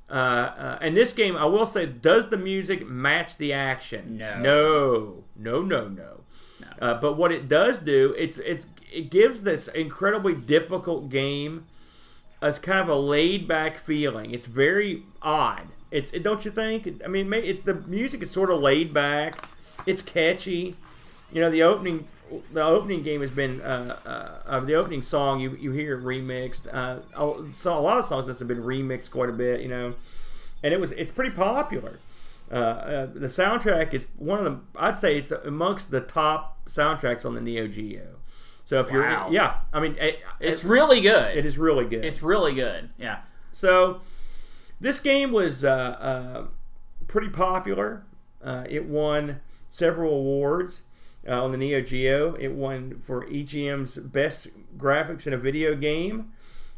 and this game, I will say, does the music match the action? No. No. But what it does do, it gives this incredibly difficult game as kind of a laid-back feeling. It's very odd. Don't you think? I mean, the music is sort of laid back. It's catchy. You know, the opening game has been the opening song. You hear it remixed. So a lot of songs that have been remixed quite a bit. You know, and it's pretty popular. The soundtrack is one of the. I'd say it's amongst the top soundtracks on the Neo Geo. So if you're, I mean, it's really good. It is really good. It's really good. Yeah. So this game was pretty popular. It won several awards on the Neo Geo. It won for EGM's best graphics in a video game.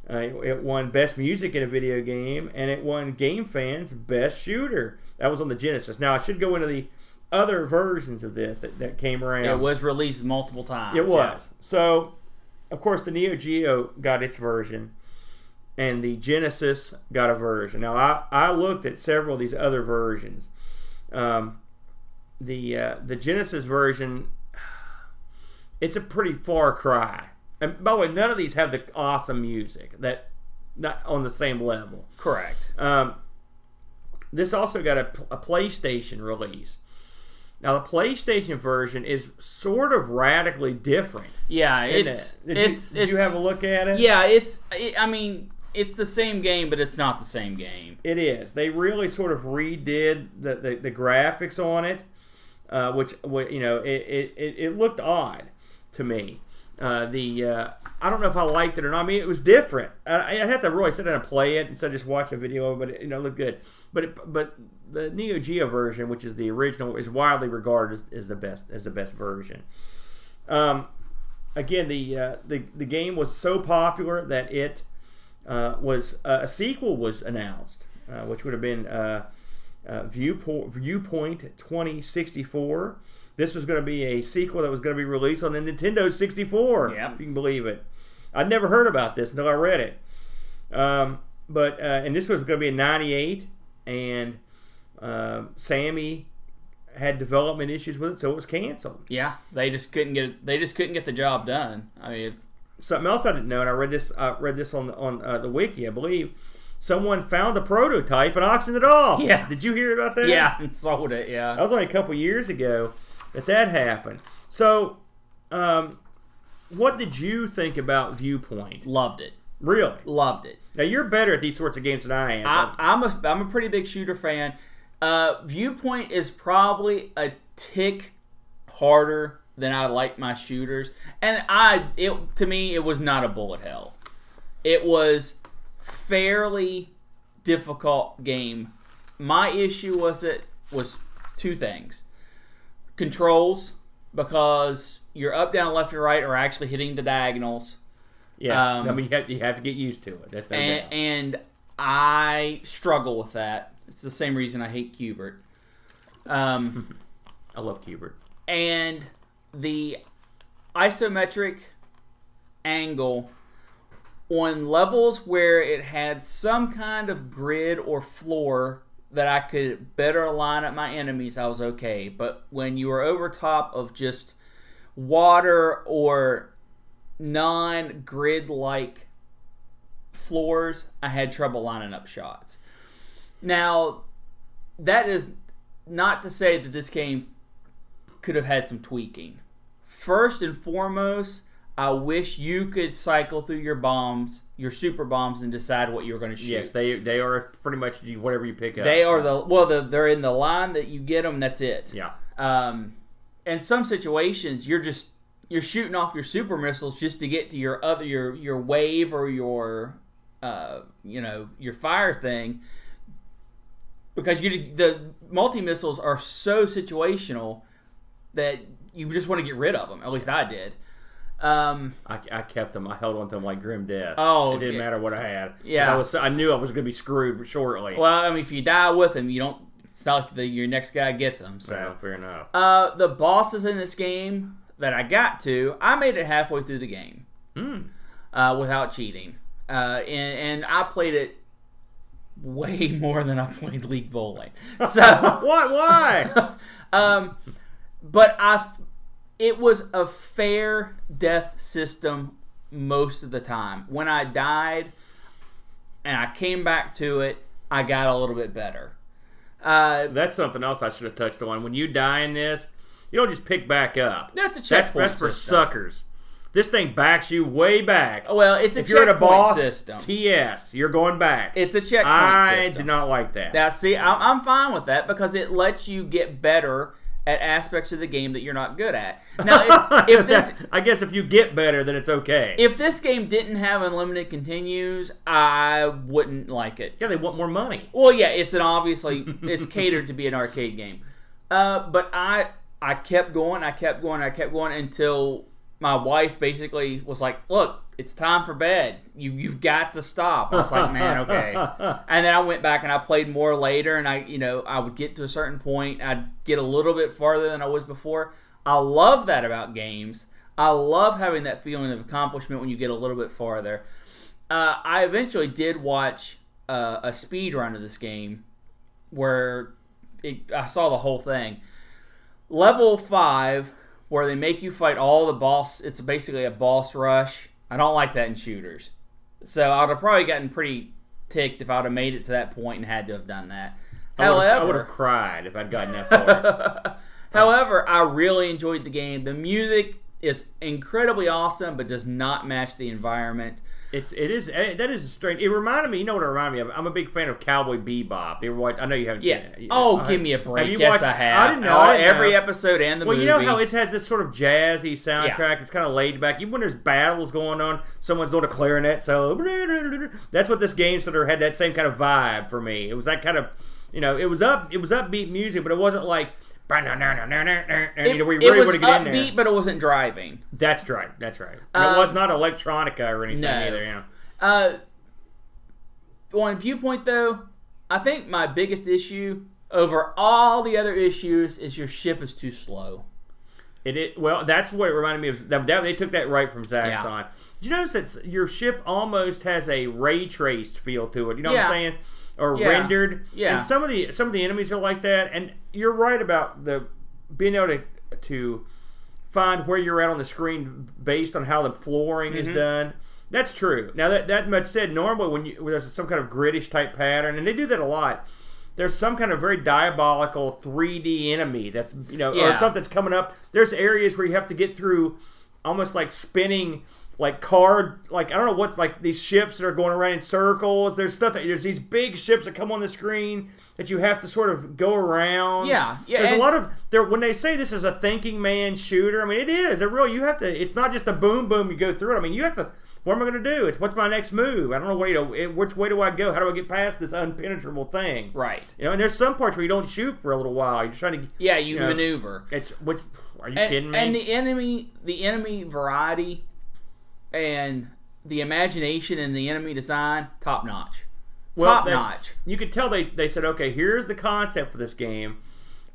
It won best music in a video game, and it won Game Fan's best shooter. That was on the Genesis. Now I should go into the other versions of this that came around. It was released multiple times. It was. Yeah. So, of course, the Neo Geo got its version, and the Genesis got a version. Now, I looked at several of these other versions. The Genesis version, it's a pretty far cry. And by the way, none of these have the awesome music not on the same level. Correct. This also got a PlayStation release. Now, the PlayStation version is sort of radically different. Yeah, Did you have a look at it? Yeah, I mean, it's the same game, but it's not the same game. It is. They really sort of redid the graphics on it, which you know, it looked odd to me. I don't know if I liked it or not. I mean, it was different. I'd have to really sit down and play it instead of just watch a video of it, but it looked good. But the Neo Geo version, which is the original, is widely regarded as the best version. Again, the game was so popular that it was a sequel was announced, which would have been Viewpoint 2064. This was going to be a sequel that was going to be released on the Nintendo 64. Yep. If you can believe it. I'd never heard about this until I read it. And this was going to be in '98, and Sammy had development issues with it, so it was canceled. Yeah, they just couldn't get the job done. I mean, something else I didn't know, and I read this on the wiki, I believe. someone found the prototype and auctioned it off. Yeah. Did you hear about that? Yeah, and sold it, yeah. That was only a couple years ago that happened. So, what did you think about Viewpoint? Loved it. Really? Loved it. Now, you're better at these sorts of games than I am. So. I'm a pretty big shooter fan. Viewpoint is probably a tick harder than I like my shooters. And to me, it was not a bullet hell. It was fairly difficult game. My issue was two things. Controls, because your up, down, left, and right are actually hitting the diagonals. Yes, I mean, you have to get used to it. That's no doubt. And I struggle with that. It's the same reason I hate Qbert. I love Qbert. And the isometric angle on levels where it had some kind of grid or floor that I could better line up my enemies, I was okay. But when you were over top of just water or non-grid-like floors, I had trouble lining up shots. Now, that is not to say that this game could have had some tweaking. First and foremost, I wish you could cycle through your bombs, your super bombs, and decide what you're going to shoot. Yes, they are pretty much whatever you pick up. They are they're in the line that you get them, and that's it. Yeah. In some situations, you're shooting off your super missiles just to get to your wave or your your fire thing, because the multi missiles are so situational that you just want to get rid of them. At least I did. I kept them. I held on to them like grim death. Oh, it didn't matter what I had. Yeah, I knew I was going to be screwed shortly. Well, I mean, if you die with them, you don't. It's not like your next guy gets them. So yeah, fair enough. The bosses in this game that I got to, I made it halfway through the game without cheating, and I played it way more than I played League Bowling. So what? Why? But it was a fair death system most of the time. When I died and I came back to it, I got a little bit better. That's something else I should have touched on. When you die in this, you don't just pick back up. That's a checkpoint That's for system. suckers. This thing backs you way back. Well, it's a if you're at a checkpoint boss, system. TS, you're going back. It's a checkpoint I system. do not like that. Now, see, I'm fine with that because it lets you get better at aspects of the game that you're not good at. Now, if this, I guess if you get better, then it's okay. If this game didn't have unlimited continues, I wouldn't like it. Yeah, they want more money. Well, yeah, it's catered to be an arcade game. But I kept going until my wife basically was like, "Look, it's time for bed. You've got to stop." I was like, "Man, okay." And then I went back and I played more later, and I would get to a certain point, I'd get a little bit farther than I was before. I love that about games. I love having that feeling of accomplishment when you get a little bit farther. I eventually did watch a speed run of this game where I saw the whole thing. Level 5, where they make you fight all the boss. It's basically a boss rush. I don't like that in shooters. So I would have probably gotten pretty ticked if I would have made it to that point and had to have done that. I would have cried if I'd gotten that far. However, I really enjoyed the game. The music is incredibly awesome, but does not match the environment. That is strange. It reminded me. You know what it reminded me of? I'm a big fan of Cowboy Bebop. You ever watch? I know you haven't seen it. Oh, give me a break. Have Yes, I have. I didn't know. Every episode and the movie. Well, you know how it has this sort of jazzy soundtrack. Yeah. It's kind of laid back. Even when there's battles going on, someone's doing a clarinet solo. That's what this game sort of had. That same kind of vibe for me. It was that kind of, it was upbeat music, but it wasn't like. Where you really want to get in there. It was upbeat, but it wasn't driving. That's right. And it was not electronica or anything either. On Viewpoint, though, I think my biggest issue over all the other issues is your ship is too slow. Well, that's what it reminded me of. They took that right from Zaxxon. Did you notice that your ship almost has a ray traced feel to it? You know what I'm saying? Or rendered. Yeah. And some of the enemies are like that. And you're right about being able to find where you're at on the screen based on how the flooring is done. That's true. Now, that much said, normally when there's some kind of griddish type pattern, and they do that a lot, there's some kind of very diabolical 3D enemy that's, or something's coming up. There's areas where you have to get through almost like spinning, like I don't know what, like these ships that are going around in circles. There's these big ships that come on the screen that you have to sort of go around. Yeah. There's a lot of when they say this is a thinking man shooter. I mean, it is. You have to. It's not just a boom you go through it. I mean, you have to. What am I going to do? It's what's my next move? I don't know which way do I go? How do I get past this unpenetrable thing? Right. And there's some parts where you don't shoot for a little while. You're trying to. Yeah, you maneuver. Are you kidding me? And the enemy variety, and the imagination and the enemy design, top notch. Top notch. You could tell they said, okay, here's the concept for this game.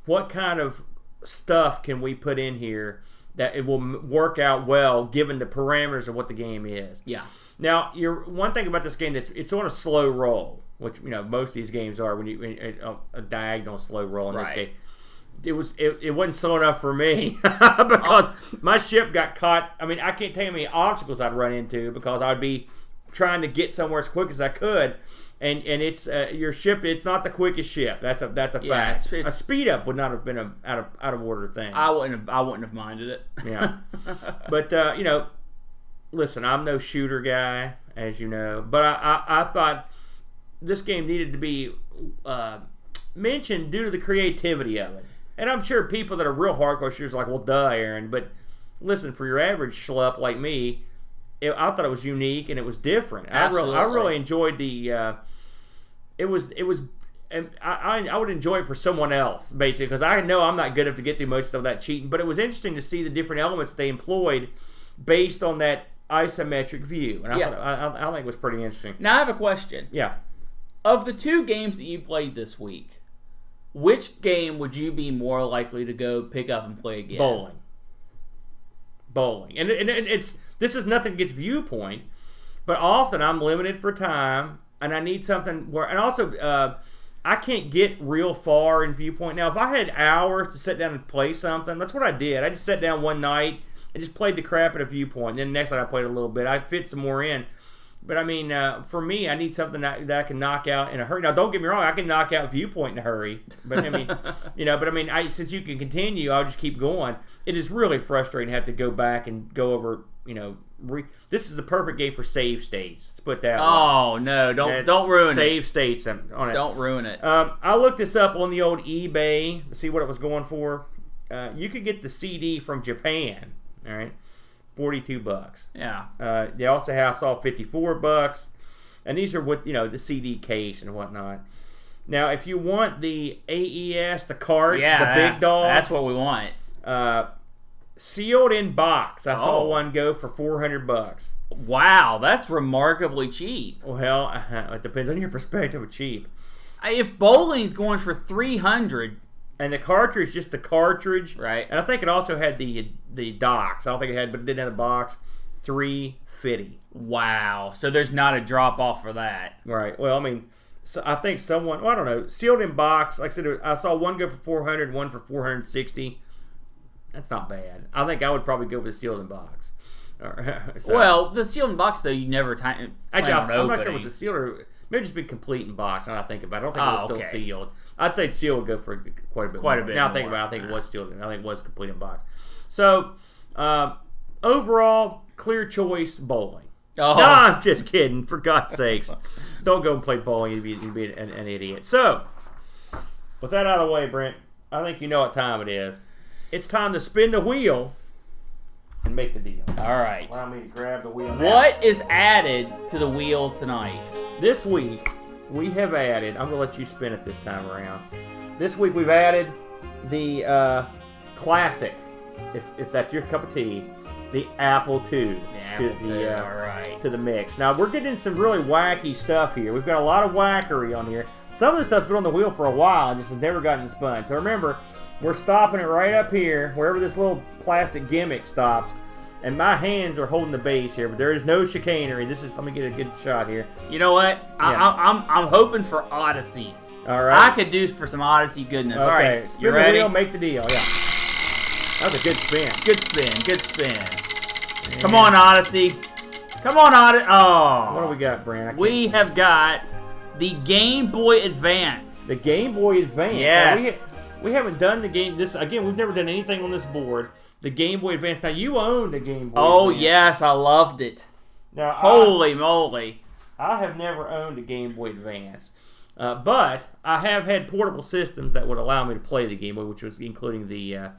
What kind of stuff can we put in here that it will work out well given the parameters of what the game is? Yeah. Now, one thing about this game it's on a slow roll, which most of these games are a diagonal slow roll in this game. It wasn't slow enough for me because my ship got caught. I mean, I can't tell you how many obstacles I'd run into because I'd be trying to get somewhere as quick as I could. And it's your ship. It's not the quickest ship. That's a fact. A speed up would not have been an out of order thing. I wouldn't have minded it. Yeah, but listen, I'm no shooter guy, as you know. But I thought this game needed to be mentioned due to the creativity of it. And I'm sure people that are real hardcore shooters are like, well, duh, Aaron. But listen, for your average schlup like me, I thought it was unique and it was different. Absolutely. I really enjoyed the. It was. And I would enjoy it for someone else, basically, because I know I'm not good enough to get through most of that cheating. But it was interesting to see the different elements they employed based on that isometric view, and I think it was pretty interesting. Now I have a question. Yeah. Of the two games that you played this week, which game would you be more likely to go pick up and play again? Bowling. And this is nothing against Viewpoint, but often I'm limited for time, and I need something where, and also I can't get real far in Viewpoint. Now, if I had hours to sit down and play something, that's what I did. I just sat down one night and just played the crap at a Viewpoint. Then the next night I played a little bit. I fit some more in. But I mean, for me, I need something that I can knock out in a hurry. Now, don't get me wrong, I can knock out Viewpoint in a hurry. But I mean, since you can continue, I'll just keep going. It is really frustrating to have to go back and go over. This is the perfect game for save states. Let's put that. Oh no! Don't ruin it. Save states on it. Don't ruin it. I looked this up on the old eBay to see what it was going for. You could get the CD from Japan. All right. $42. Yeah. They also have, I saw $54, and these are with the CD case and whatnot. Now, if you want the AES, the cart, the big dog, that's what we want. Sealed in box. I saw one go for $400. Wow, that's remarkably cheap. Well, it depends on your perspective of cheap. If bowling's going for $300. And the cartridge, just the cartridge. Right. And I think it also had the docks. I don't think it had, but it didn't have the box. $350. Wow. So there's not a drop off for that. Right. Well, I mean, so I think someone, I don't know, sealed in box. Like I said, I saw one go for $400, one for $460. That's not bad. I think I would probably go with the sealed in box. Well, the sealed in box though, you never actually. I'm not sure it was a sealed or maybe just be complete in box. Now I think about it. I don't think it was still sealed. I'd say sealed would go for quite a bit. More. Now I think about it. I think it was sealed. I think it was complete in box. So overall, clear choice bowling. Oh. No, I'm just kidding. For God's sakes, don't go and play bowling. You'd be an idiot. So with that out of the way, Brent, I think you know what time it is. It's time to spin the wheel and make the deal. All right. Allow me to grab the wheel now. What is added to the wheel tonight? This week, we have added, I'm going to let you spin it this time around. This week, we've added the classic, if that's your cup of tea, the Apple II to the mix. Now, we're getting some really wacky stuff here. We've got a lot of wackery on here. Some of this stuff's been on the wheel for a while and just has never gotten spun. So remember, we're stopping it right up here, wherever this little plastic gimmick stops. And my hands are holding the base here, but there is no chicanery. Let me get a good shot here. You know what? Yeah. I'm hoping for Odyssey. All right. I could do for some Odyssey goodness. Okay. All right. Spin the wheel, make the deal. Yeah. That was a good spin. Good spin. Good spin. Yeah. Come on, Odyssey. Come on, Audit. Oh. What do we got, Brand? We have got the Game Boy Advance. The Game Boy Advance. Yes. Now, we haven't done the game. We've never done anything on this board. The Game Boy Advance. Now, you owned the Game Boy Oh, Advance. yes. I loved it. Now, Holy moly. I have never owned a Game Boy Advance. But I have had portable systems that would allow me to play the Game Boy, which was including the...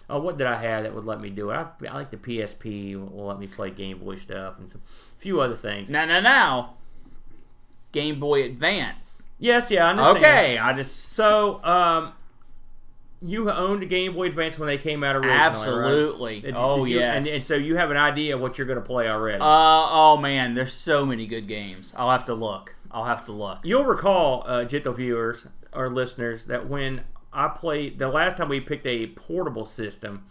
what did I have that would let me do it? I like the PSP will let me play Game Boy stuff and a few other things. Now. Game Boy Advance. Yes, yeah, I understand. Okay, So, you owned a Game Boy Advance when they came out originally, absolutely. Right? Yes. And so you have an idea of what you're going to play already. Oh, man. There's so many good games. I'll have to look. You'll recall, gentle viewers or listeners, that when I played, the last time we picked a portable system,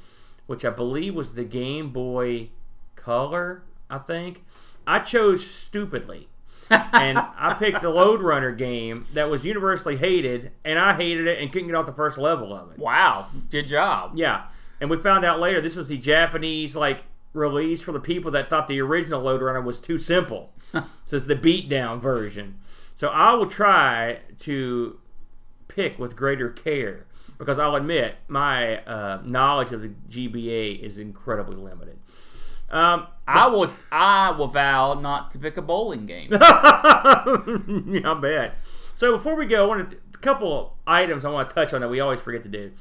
which I believe was the Game Boy Color, I think, I chose stupidly. And I picked the Lode Runner game that was universally hated, and I hated it and couldn't get off the first level of it. Wow. Good job. Yeah. And we found out later this was the Japanese release for the people that thought the original Lode Runner was too simple. So it's the beatdown version. So I will try to pick with greater care, because I'll admit my knowledge of the GBA is incredibly limited. I will vow not to pick a bowling game. Yeah, I bet. So before we go, a couple items I want to touch on that we always forget to do.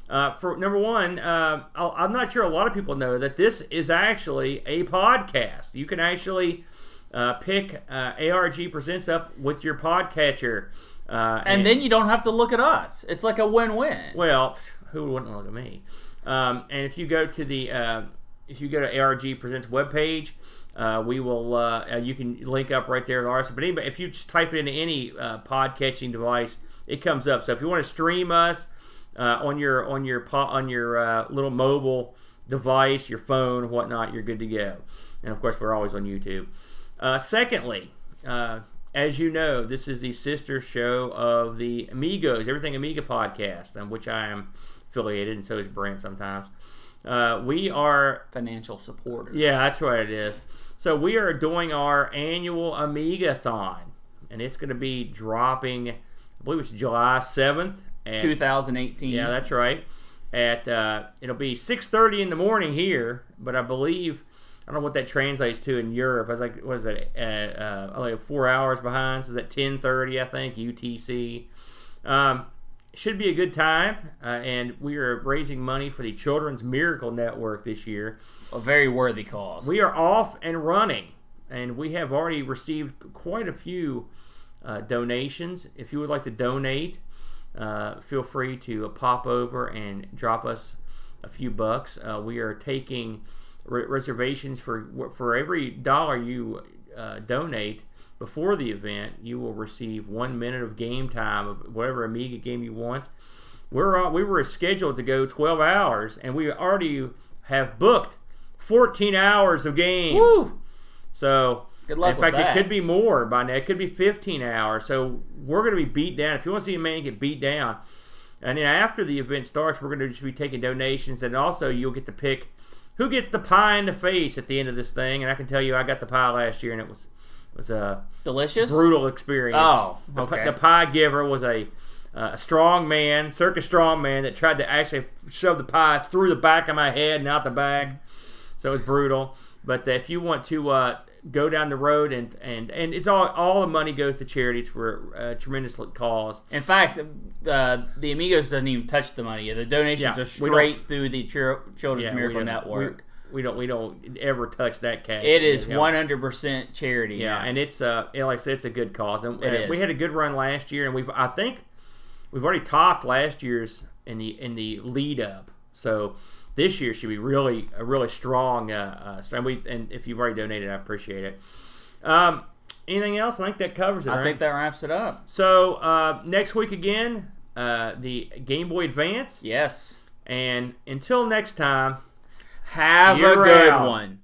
For number one, I'm not sure a lot of people know that this is actually a podcast. You can actually pick ARG Presents up with your podcatcher. And then you don't have to look at us. It's like a win-win. Well, who wouldn't look at me? And if you go to ARG Presents webpage, we will. You can link up right there to ours. But anybody, if you just type it into any podcatching device, it comes up. So if you want to stream us on your little mobile device, your phone, whatnot, you're good to go. And of course, we're always on YouTube. Secondly, as you know, this is the sister show of the Amigos, Everything Amiga podcast, on which I am affiliated, and so is Brent sometimes. We are financial supporters. Yeah, that's what it is. So we are doing our annual Amigathon, and it's going to be dropping, I believe it's July 7th. 2018. Yeah, that's right. It'll be 6:30 in the morning here, but I believe, I don't know what that translates to in Europe. I was like, what is that? Like 4 hours behind, so that's 10:30, I think, UTC. Should be a good time, and we are raising money for the Children's Miracle Network this year. A very worthy cause. We are off and running, and we have already received quite a few donations. If you would like to donate, feel free to pop over and drop us a few bucks. We are taking reservations for every dollar you donate. Before the event, you will receive 1 minute of game time of whatever Amiga game you want. We were scheduled to go 12 hours, and we already have booked 14 hours of games. Woo! So, good luck in fact, with that. It could be more by now. It could be 15 hours. So we're going to be beat down. If you want to see a man get beat down, and then after the event starts, we're going to just be taking donations, and also you'll get to pick who gets the pie in the face at the end of this thing. And I can tell you, I got the pie last year, and it was a delicious, brutal experience. Oh, okay. The pie giver was a strong man, circus strong man, that tried to actually shove the pie through the back of my head and out the back. So it was brutal. But if you want to go down the road and it's all the money goes to charities for a tremendous cause. In fact, the Amigos doesn't even touch the money. The donations are straight through the Children's Miracle Network. We don't ever touch that cash. It is 100% charity. Yeah, and it's like I said, it's a good cause. And we had a good run last year, and I think we've already topped last year's in the lead up. So this year should be really strong. And if you've already donated, I appreciate it. Anything else? I think that covers it. I think that wraps it up. So next week again, the Game Boy Advance. Yes. And until next time. Have a good one.